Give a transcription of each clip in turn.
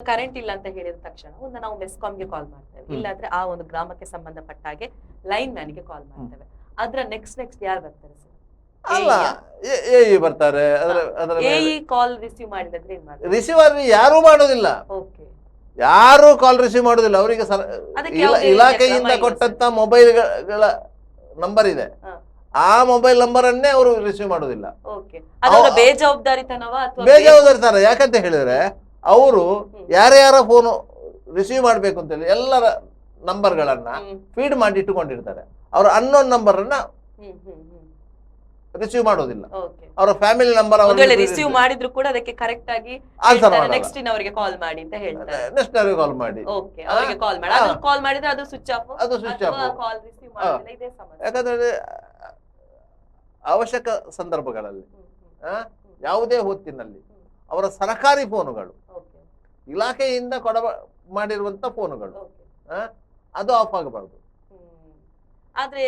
Current ಇಲ್ಲ ಅಂತ ಹೇಳಿದ ತಕ್ಷಣ ಒಂದು ನಾವು ಮೆಸ್ಕಾಂಗೆ ಕಾಲ್ ಮಾಡ್ತೇವೆ, ಇಲ್ಲಾಂದ್ರೆ ಆ ಒಂದು ಗ್ರಾಮಕ್ಕೆ ಸಂಬಂಧಪಟ್ಟ ಹಾಗೆ ಲೈನ್ ಮ್ಯಾನ್ಗೆ ಕಾಲ್ ಮಾಡ್ತೇವೆ. ಅದ್ರ ನೆಕ್ಸ್ಟ್ ಯಾರು ಬರ್ತಾರೆ ಸರ್? ಅಲ್ಲ ಎಇ ಬರ್ತಾರೆ. ಎಇ ಕಾಲ್ ರಿಸೀವ್ ಮಾಡಿದ್ರೆ ಏನ್ ಮಾಡ್ತಾರೆ? ರಿಸೀವರ್ ಯಾರು ಮಾಡೋದಿಲ್ಲ, ಓಕೆ, ಯಾರು ಕಾಲ್ ರಿಸೀವ್ ಮಾಡೋದಿಲ್ಲ. ಅವರಿಗೆ ಇಲಾಖೆಯಿಂದ ಕೊಟ್ಟಂತ ಮೊಬೈಲ್ಗಳ ನಂಬರ್ ಇದೆ, ಆ ಮೊಬೈಲ್ ನಂಬರ್ ಅನ್ನೇ ಅವರು ರಿಸೀವ್ ಮಾಡೋದಿಲ್ಲ. ಓಕೆ, ಅದರ ಬೇಜವಾಬ್ದಾರಿತನವಾ ಅಥವಾ ಬೇಜವಾಬ್ದಾರಿತನ? ಯಾಕಂತ ಹೇಳಿದ್ರೆ ಅವರು ಯಾರ್ಯಾರ ಫೋನ್ ರಿಸೀವ್ ಮಾಡ್ಬೇಕು ಅಂತ ಹೇಳಿ ಎಲ್ಲರ ನಂಬರ್ಗಳನ್ನ ಫೀಡ್ ಮಾಡಿ ಇಟ್ಟುಕೊಂಡಿರ್ತಾರೆ. ಅವ್ರ ಅನ್ನೋನ್ ನಂಬರ್ ಅನ್ನ ರಿಸೀವ್ ಮಾಡೋದಿಲ್ಲ. ಅವರ ಫ್ಯಾಮಿಲಿ ನಂಬರ್ ರಿಸೀವ್ ಮಾಡಿದ್ರು ಕೂಡ ಅದಕ್ಕೆ ಕರೆಕ್ಟ್ ಆಗಿ ಆನ್ಸರ್ ನೆಕ್ಸ್ಟ್ ಅವರಿಗೆ ಕಾಲ್ ಮಾಡಿ ಅಂತ ಹೇಳ್ತಾರೆ. ನೆಕ್ಸ್ಟ್ ಅವರಿಗೆ ಕಾಲ್ ಮಾಡಿ, ಓಕೆ, ಅವರಿಗೆ ಕಾಲ್ ಮಾಡಿ. ಅದು ಕಾಲ್ ಮಾಡಿದ್ರೆ ಅದು ಸ್ವಿಚ್ ಆಫ್, ಅದು ಸ್ವಿಚ್ ಆಫ್. ಕಾಲ್ ರಿಸೀವ್ ಮಾಡಿಲ್ಲ, ಇದೇ ಸಮಸ್ಯೆ. ಯಾಕಂದ್ರೆ ಅವಶ್ಯಕ ಸಂದರ್ಭಗಳಲ್ಲಿ ಯಾವುದೇ ಹೊತ್ತಿನಲ್ಲಿ ಅವರ ಸರ್ಕಾರಿ ಫೋನುಗಳು, ಇಲಾಖೆಯಿಂದ ಮಾಡಿರುವಂತ ಫೋನುಗಳು ಅದು ಆಫ್ ಆಗಬಾರ್ದು. ಆದ್ರೆ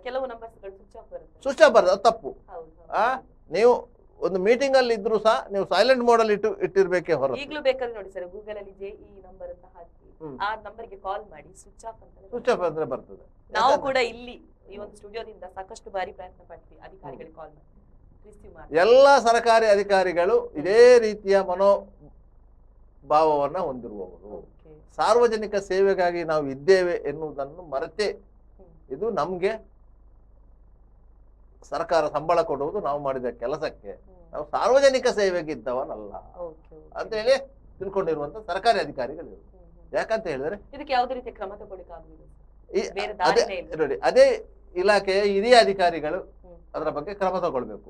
ಕೆಲವು ನಂಬರ್ಸ್ ಸ್ವಿಚ್ ಆಫ್ ಬರುತ್ತೆ. ಸ್ವಿಚ್ ಆಫ್ ಬರ್ತದೆ, ಅದು ತಪ್ಪು. ನೀವು ಒಂದು ಮೀಟಿಂಗ್ ಅಲ್ಲಿ ಇದ್ರು ಸಹ ನೀವು ಸೈಲೆಂಟ್ ಮೋಡ್ ಅಲ್ಲಿ ಇಟ್ಟಿರ್ಬೇಕೇ ಹೊರತು. ಈಗಲೂ ಬೇಕಾದ್ರೆ ನೋಡಿ ಸರ್, ಗೂಗಲ್ ಅಲ್ಲಿ JE ನಂಬರ್ ಅಂತ ಹಾಕಿ ಆ ನಂಬರ್ಗೆ ಕಾಲ್ ಮಾಡಿ ಸ್ವಿಚ್ ಆಫ್ ಅಂತ ಸ್ವಿಚ್ ಆಫ್ ಅಂದ್ರೆ ಬರ್ತದೆ. ನಾವು ಕೂಡ ಇಲ್ಲಿ ಈ ಒಂದು ಸ್ಟುಡಿಯೋದಿಂದ ಸಾಕಷ್ಟು ಬಾರಿ ಪ್ರಯತ್ನ ಪಡ್ತೀವಿ ಅಧಿಕಾರಿಗಳಿಗೆ ಕಾಲ್ ಮಾಡಿ ರಿಸೀವ್ ಮಾಡಿ. ಎಲ್ಲ ಸರ್ಕಾರಿ ಅಧಿಕಾರಿಗಳು ಇದೇ ರೀತಿಯ ಮನೋಭಾವವನ್ನ ಹೊಂದಿರುವವರು. ಸಾರ್ವಜನಿಕ ಸೇವೆಗಾಗಿ ನಾವು ಇದ್ದೇವೆ ಎನ್ನುವುದನ್ನು ಮರೆತೇ, ಇದು ನಮ್ಗೆ ಸರ್ಕಾರ ಸಂಬಳ ಕೊಡುವುದು ನಾವು ಮಾಡಿದ ಕೆಲಸಕ್ಕೆ, ನಾವು ಸಾರ್ವಜನಿಕ ಸೇವೆಗೆ ಇದ್ದವನಲ್ಲ ಅಂತ ಹೇಳಿ ತಿಳ್ಕೊಂಡಿರುವಂತ ಸರ್ಕಾರಿ ಅಧಿಕಾರಿಗಳು. ಯಾಕಂತ ಹೇಳಿದ್ರೆ ಇದಕ್ಕೆ ಯಾವುದೇ ರೀತಿಯ ಕ್ರಮ ತಗೊಳ್ಳಿಕ್ಕಾಗುದಿಲ್ಲ. ನೋಡಿ, ಅದೇ ಇಲಾಖೆಯ ಹಿರಿಯ ಅಧಿಕಾರಿಗಳು ಅದರ ಬಗ್ಗೆ ಕ್ರಮ ತಗೊಳ್ಬೇಕು.